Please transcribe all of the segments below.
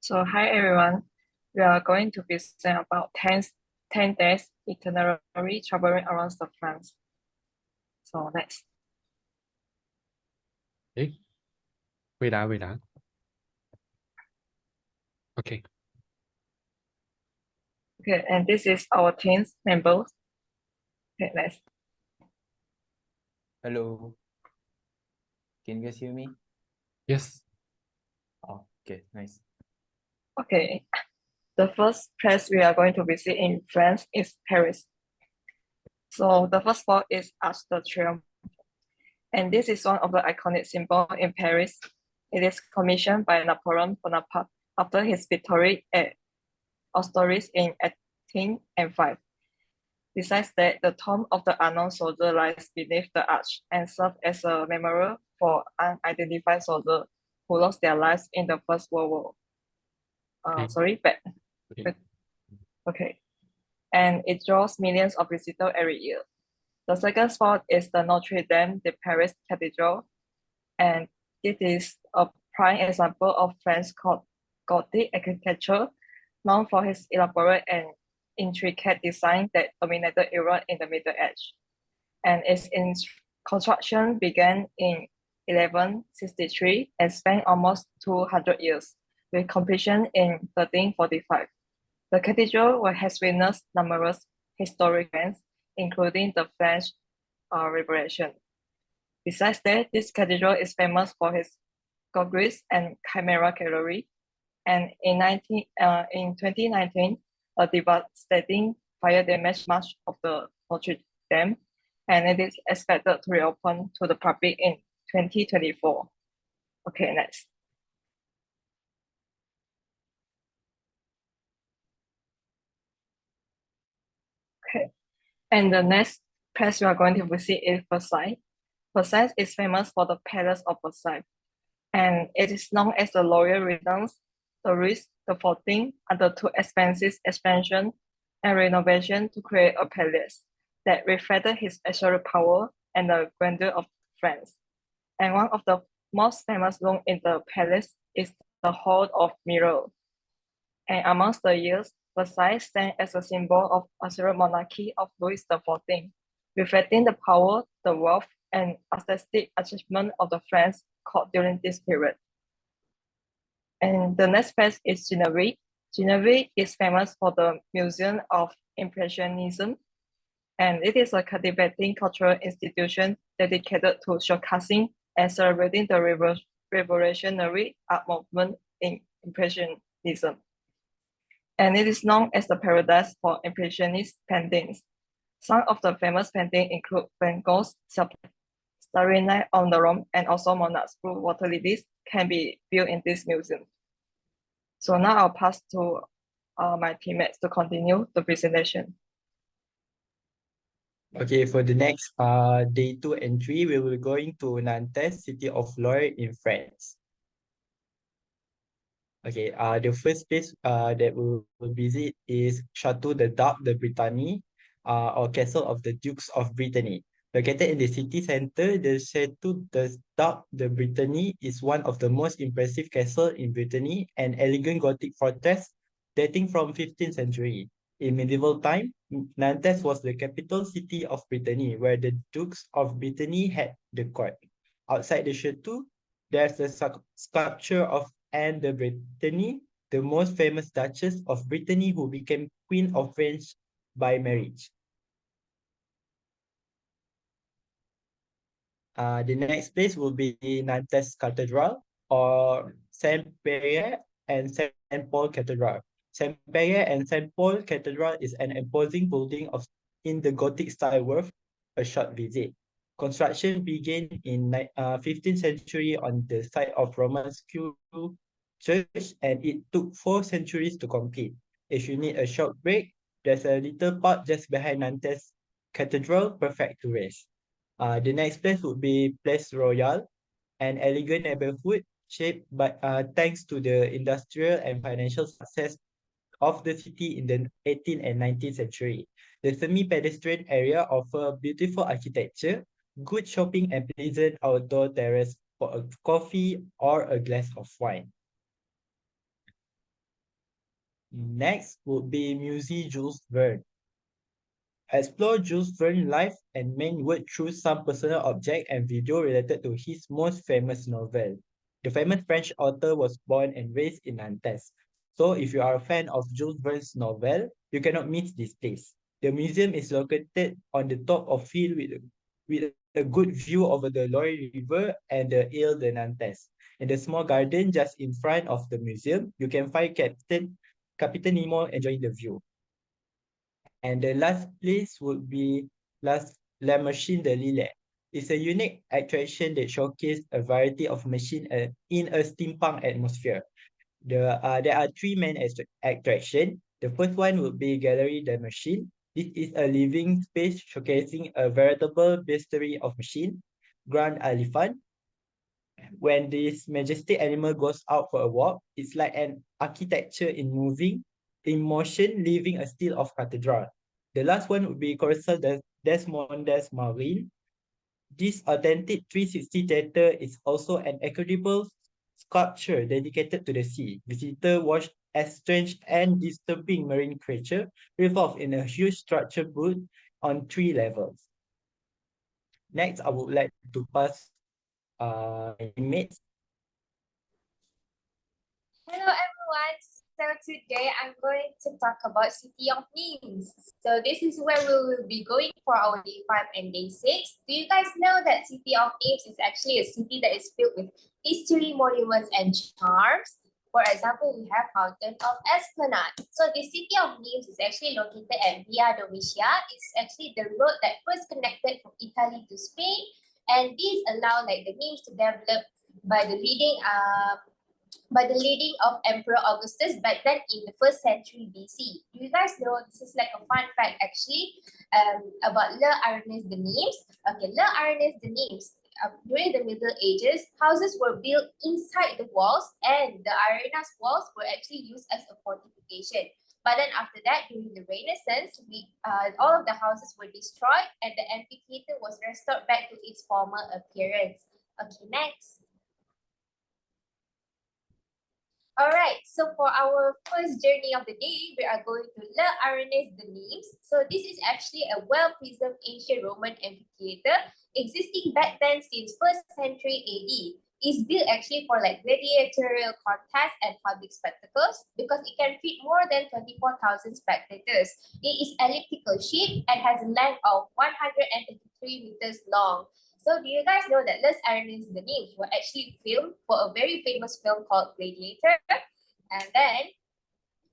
So hi everyone, we are going to present about 10 days itinerary traveling around the France. So next. Wait đã. Okay. Okay, and this is our team's members. Okay, next. Hello. Can you guys hear me? Yes. Oh, okay, nice. Okay, the first place we are going to visit in France is Paris. So the first spot is Arc de Triomphe. And this is one of the iconic symbols in Paris. It is commissioned by Napoleon Bonaparte after his victory at Austerlitz in 1805. Besides that, the tomb of the unknown soldier lies beneath the arch and serves as a memorial for unidentified soldiers who lost their lives in the First World War. Okay. And it draws millions of visitors every year. The second spot is the Notre Dame de Paris Cathedral, and it is a prime example of French Gothic architecture, known for its elaborate and intricate design that dominated Europe in the Middle Age. And its construction began in 1163 and spent almost 200 years, with completion in 1345. The cathedral has witnessed numerous historic events, including the French Revolution. Besides that, this cathedral is famous for its gorgeous and chimera gallery. And in 2019, a devastating fire damaged much of the Notre Dame, and it is expected to reopen to the public in 2024. Okay, next. Okay, and the next place we are going to visit is Versailles. Versailles is famous for the Palace of Versailles, and it is known as the royal residence. Louis XIV undertook expensive expansion and renovation to create a palace that reflected his absolute power and the grandeur of France. And one of the most famous rooms in the palace is the Hall of Mirrors. And amongst the years, Versailles stands as a symbol of absolute monarchy of Louis XIV, reflecting the power, the wealth, and artistic achievement of the French court during this period. And the next place is Geneva. Geneva is famous for the Museum of Impressionism, and it is a captivating cultural institution dedicated to showcasing and celebrating the revolutionary art movement in Impressionism. And it is known as the paradise for Impressionist paintings. Some of the famous paintings include Van Gogh's Starry Night on the Rhone, and also Monarch's Blue Water Lilies can be viewed in this museum. So now I'll pass to my teammates to continue the presentation. Okay, for the next day 2 and 3, we will going to Nantes, city of Loire in France. Okay, the first place that we will visit is Chateau de Dap de Brittany, or Castle of the Dukes of Brittany. Located in the city center, the Chateau de Dap de Brittany is one of the most impressive castles in Brittany, an elegant Gothic fortress dating from 15th century. In medieval time, Nantes was the capital city of Brittany, where the Dukes of Brittany had the court. Outside the chateau, there's a sculpture of Anne de Brittany, the most famous Duchess of Brittany who became Queen of France by marriage. The next place will be Nantes Cathedral or Saint-Pierre and Saint Paul Cathedral. Saint-Pierre and Saint Paul Cathedral is an imposing building in the Gothic style worth a short visit. Construction began in 15th century on the site of Roman church, and it took 4 centuries to complete. If you need a short break, there's a little park just behind Nantes Cathedral, perfect to rest. The next place would be Place Royale, an elegant neighborhood shaped by thanks to the industrial and financial success of the city in the 18th and 19th century. The semi-pedestrian area offers beautiful architecture, good shopping, and pleasant outdoor terrace for a coffee or a glass of wine. Next would be Musée Jules Verne. Explore Jules Verne's life and main work through some personal object and video related to his most famous novel. The famous French author was born and raised in Nantes. So if you are a fan of Jules Verne's novel, you cannot miss this place. The museum is located on the top of hill with a good view over the Loire River and the Ile de Nantes. In the small garden just in front of the museum, you can find Captain Nemo enjoying the view. And the last place would be La Machine de Lille. It's a unique attraction that showcases a variety of machines in a steampunk atmosphere. There are three main attractions. The first one would be Gallery the Machine. This is a living space showcasing a veritable bestiary of machine. Grand Elephant. When this majestic animal goes out for a walk, it's like an architecture in motion, leaving a still of cathedral. The last one would be Coruscant Desmondes Marine. This authentic 360 theater is also an incredible sculpture dedicated to the sea. Visitors watch as strange and disturbing marine creature revolve in a huge structure built on 3 levels. Next, I would like to pass my mates. Hello everyone. So today I'm going to talk about City of Memes. So this is where we will be going for our day 5 and day 6. Do you guys know that City of Memes is actually a city that is filled with history, monuments, and charms? For example, we have Mountain of Esplanade. So the City of Memes is actually located at Via Domitia. It's actually the road that first connected from Italy to Spain, and this allowed like the memes to develop by the leading of Emperor Augustus back then in the 1st century BC. Do you guys know, this is like a fun fact actually about Le Arenas de Nimes. Okay, Le Arenas de Nimes, during the Middle Ages, houses were built inside the walls and the arenas walls were actually used as a fortification. But then after that, during the Renaissance, all of the houses were destroyed and the amphitheater was restored back to its former appearance. Okay, next. All right, so for our first journey of the day, we are going to Le Arenas de Nimes. So this is actually a well-preserved ancient Roman amphitheater existing back then since 1st century AD. It's built actually for like gladiatorial contests and public spectacles because it can fit more than 24,000 spectators. It is elliptical shape and has a length of 133 meters long. So do you guys know that Les Arenas de Nimes were actually filmed for a very famous film called Gladiator? And then,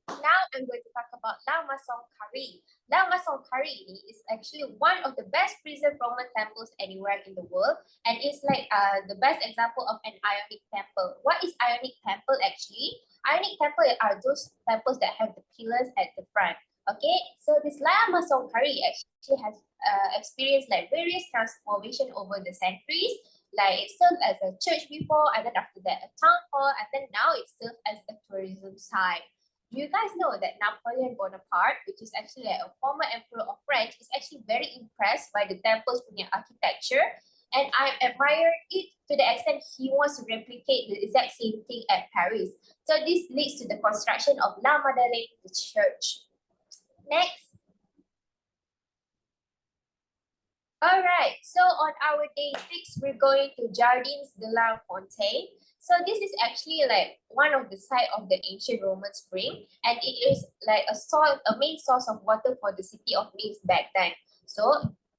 now I'm going to talk about La Maison Carrée. La Maison Carrée is actually one of the best preserved Roman temples anywhere in the world. And it's like the best example of an Ionic temple. What is Ionic temple actually? Ionic temple are those temples that have the pillars at the front. Okay, so this La Maison Carrée actually has experienced like various transformation over the centuries. Like it served as a church before, and then after that a town hall, and then now it serves as a tourism site. Do you guys know that Napoleon Bonaparte, which is actually like a former emperor of France, is actually very impressed by the temple's architecture, and I admire it to the extent he wants to replicate the exact same thing at Paris. So this leads to the construction of La Madeleine, the church. Next. All right, so on our day 6, we're going to Jardins de la Fontaine. So this is actually like one of the site of the ancient Roman spring, and it is like a main source of water for the city of Nice back then. So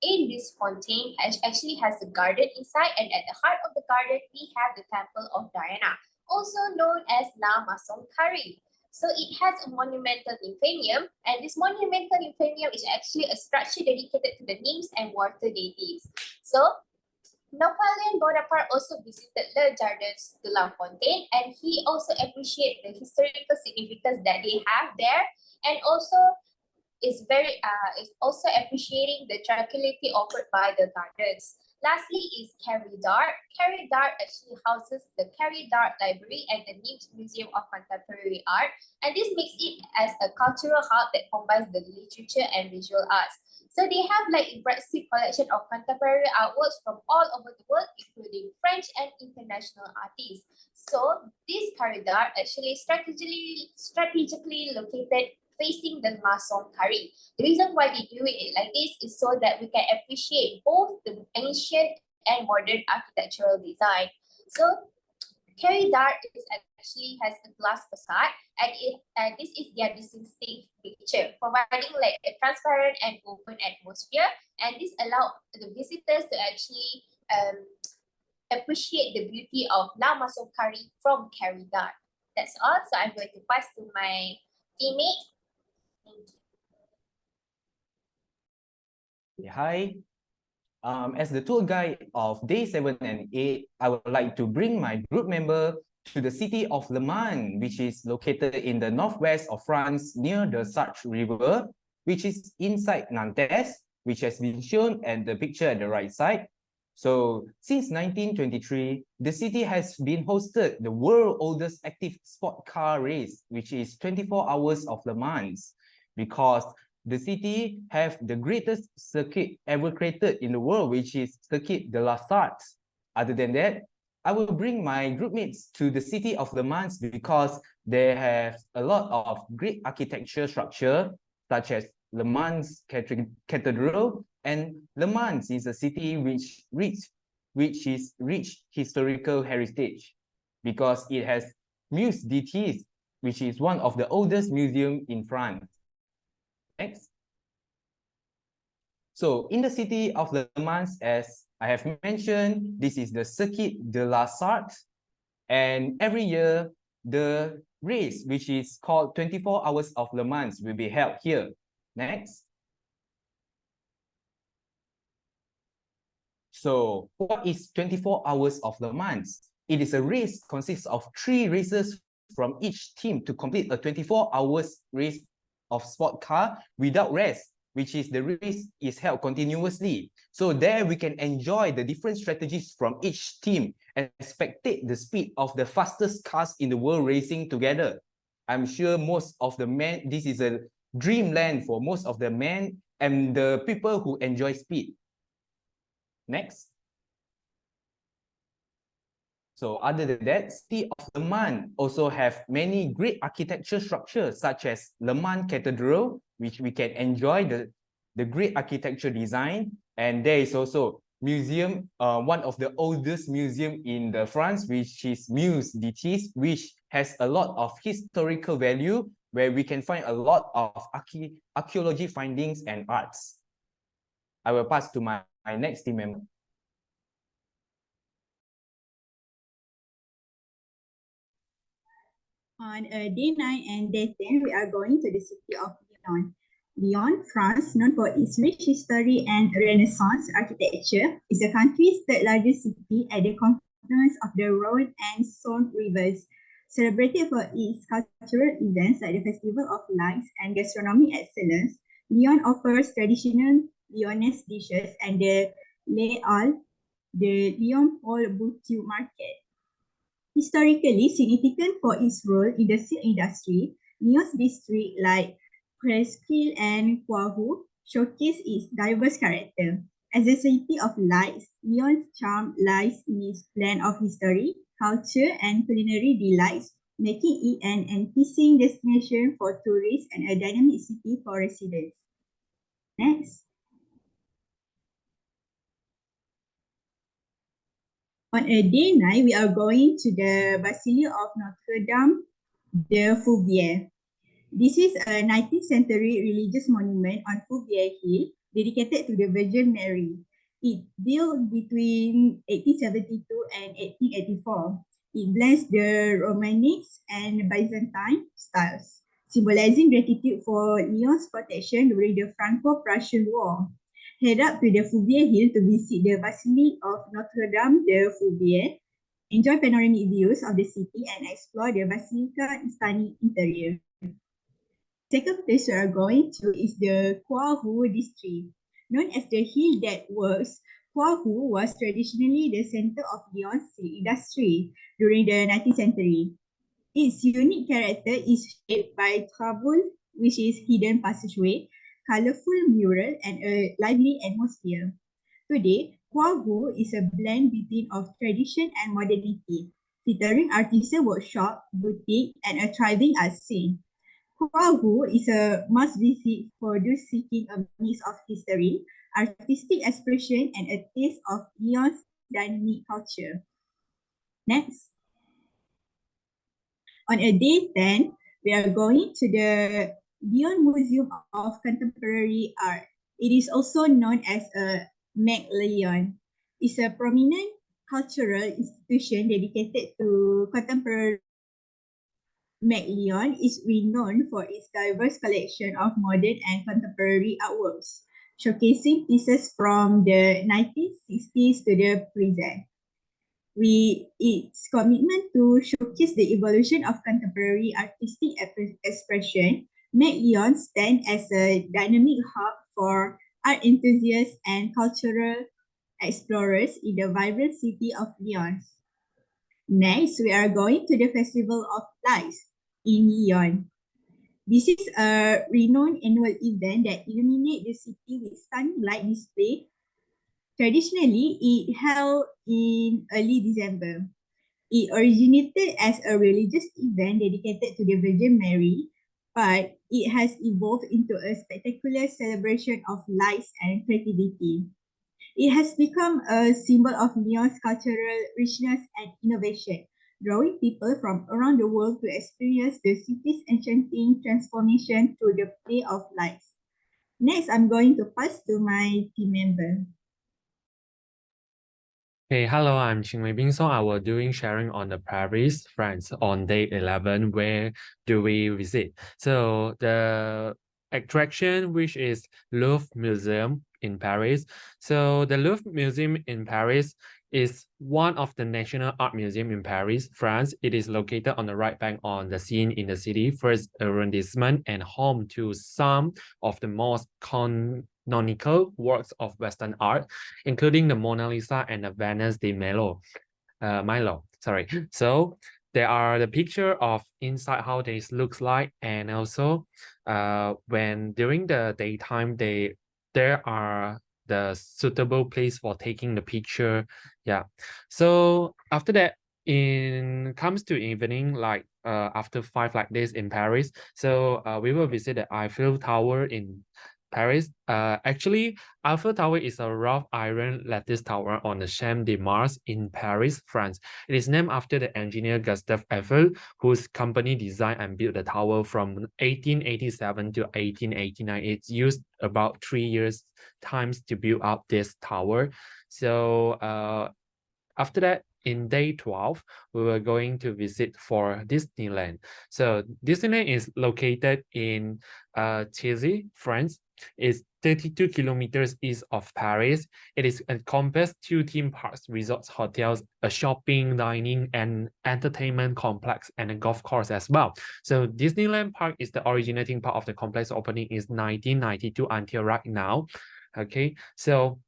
in this fontaine actually has a garden inside, and at the heart of the garden, we have the Temple of Diana, also known as La Maison Carrée. So it has a monumental nymphanium, and this monumental nymphanium is actually a structure dedicated to the nymphs and water deities. So Napoleon Bonaparte also visited Le Jardins de la Fontaine, and he also appreciated the historical significance that they have there, and also is also appreciating the tranquility offered by the gardens. Lastly is Carré d'Art. Carré d'Art actually houses the Carré d'Art Library and the Nimes Museum of Contemporary Art, and this makes it as a cultural hub that combines the literature and visual arts. So they have like impressive collection of contemporary artworks from all over the world, including French and international artists. So this corridor actually strategically located facing the Masong Kari. The reason why we do it like this is so that we can appreciate both the ancient and modern architectural design. So Kerry Dart is actually has a glass facade, and this is their distinctive feature, providing like a transparent and open atmosphere. And this allows the visitors to actually appreciate the beauty of La Masokari from Kerry Dart. That's all. So I'm going to pass to my teammate. Thank you. Hi. As the tour guide of day 7 and 8, I would like to bring my group member to the city of Le Mans, which is located in the northwest of France near the Sarthe River, which is inside Nantes, which has been shown at the picture at the right side. So, since 1923, the city has been hosted the world's oldest active sport car race, which is 24 hours of Le Mans, because the city have the greatest circuit ever created in the world, which is Circuit de la Sarthe. Other than that, I will bring my group mates to the city of Le Mans because they have a lot of great architecture structure, such as Le Mans Cathedral, and Le Mans is a city which is rich historical heritage because it has Muse d'Etis, which is one of the oldest museums in France. Next. So in the city of Le Mans, as I have mentioned, this is the Circuit de la Sarthe. And every year, the race, which is called 24 Hours of Le Mans, will be held here. Next. So what is 24 Hours of Le Mans? It is a race consists of 3 races from each team to complete a 24 hours race of sport car without rest, which is the race is held continuously. So there we can enjoy the different strategies from each team and spectate the speed of the fastest cars in the world racing together. I'm sure most of the men, this is a dreamland for most of the men and the people who enjoy speed. Next. So other than that, city of Le Mans also have many great architecture structures such as Le Mans Cathedral, which we can enjoy the great architecture design. And there is also museum, one of the oldest museum in the France, which is Muse d'Etis, which has a lot of historical value where we can find a lot of archaeology findings and arts. I will pass to my next team member. On day 9 and day 10, we are going to the city of Lyon. Lyon, France, known for its rich history and Renaissance architecture, is the country's third largest city at the confluence of the Rhone and Saône rivers. Celebrated for its cultural events like the Festival of Lights and gastronomic excellence, Lyon offers traditional Lyonese dishes and the Les Halles, the Lyon Paul Boutique Market. Historically significant for its role in the silk industry, Lyon's districts like Presqu'île and Poitou showcase its diverse character. As a city of lights, Lyon's charm lies in its blend of history, culture, and culinary delights, making it an enticing destination for tourists and a dynamic city for residents. Next. On a day 9, we are going to the Basilica of Notre-Dame de Fouvier. This is a 19th century religious monument on Fouvier Hill dedicated to the Virgin Mary. It built between 1872 and 1884. It blends the Romantic and Byzantine styles, symbolizing gratitude for Lyon's protection during the Franco-Prussian War. Head up to the Fouvier Hill to visit the Basilica of Notre-Dame de Fouvier, enjoy panoramic views of the city, and explore the Basilica's stunning interior. Second place we are going to is the Poitou district. Known as the hill that works, Poitou was traditionally the center of Lyon's industry during the 19th century. Its unique character is shaped by travel, which is hidden passageway, colorful mural, and a lively atmosphere. Today, Poitou is a blend between of tradition and modernity. featuring artisan workshop, boutique, and a thriving art scene. Kuahu is a must-visit for those seeking a mix of history, artistic expression, and a taste of Lyon's dynamic culture. Next. On a day 10, we are going to the Lyon Museum of Contemporary Art. It is also known as a MAC Lyon. It's a prominent cultural institution dedicated to contemporary. MAC Lyon is renowned for its diverse collection of modern and contemporary artworks, showcasing pieces from the 1960s to the present. Its commitment to showcase the evolution of contemporary artistic expression made Lyon stand as a dynamic hub for art enthusiasts and cultural explorers in the vibrant city of Lyon. Next, we are going to the Festival of Lights in Lyon. This is a renowned annual event that illuminates the city with stunning light display. Traditionally, it held in early December. It originated as a religious event dedicated to the Virgin Mary, but it has evolved into a spectacular celebration of lights and creativity. It has become a symbol of Lyon's cultural richness and innovation, drawing people from around the world to experience the city's enchanting transformation through the play of lights. Next, I'm going to pass to my team member. Okay, hello, I'm Qingwei Bing. So I will doing sharing on the Paris, France on day 11. Where do we visit? So the attraction, which is Louvre Museum in Paris. So the Louvre Museum in Paris is one of the national art museum in Paris, France. It is located on the right bank on the Seine in the city, first arrondissement, and home to some of the most canonical works of Western art, including the Mona Lisa and the Venice de Milo. Sorry. So there are the picture of inside how this looks like, and also when during the daytime there are the suitable place for taking the picture. Yeah. So after that, in comes to evening, like after 5 like days in Paris, so we will visit the Eiffel Tower in Paris. Actually, Eiffel Tower is a wrought iron lattice tower on the Champ de Mars in Paris, France. It is named after the engineer Gustave Eiffel, whose company designed and built the tower from 1887 to 1889. It used about 3 years times to build up this tower. So after that, in day 12, we were going to visit for Disneyland. So Disneyland is located in Thizy, France. It's 32 kilometers east of Paris. It is encompassed 2 theme parks, resorts, hotels, a shopping, dining, and entertainment complex, and a golf course as well. So Disneyland Park is the originating part of the complex. Opening is 1992 until right now. Okay, so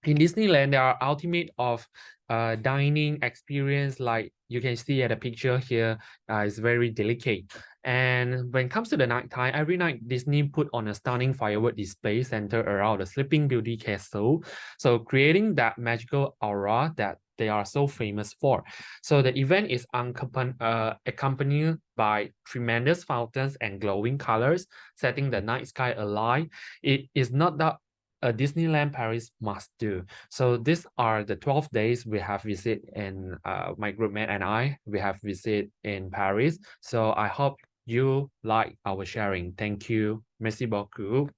in Disneyland, there are ultimate of dining experience, like you can see at the picture here. Is very delicate. And when it comes to the nighttime, every night Disney put on a stunning firework display centered around the Sleeping Beauty castle, so creating that magical aura that they are so famous for. So the event is accompanied by tremendous fountains and glowing colors, setting the night sky alight. It is not that a Disneyland Paris must do. So these are the 12 days we have visit, and my groupmate and I, we have visit in Paris. So I hope you like our sharing. Thank you. Merci beaucoup.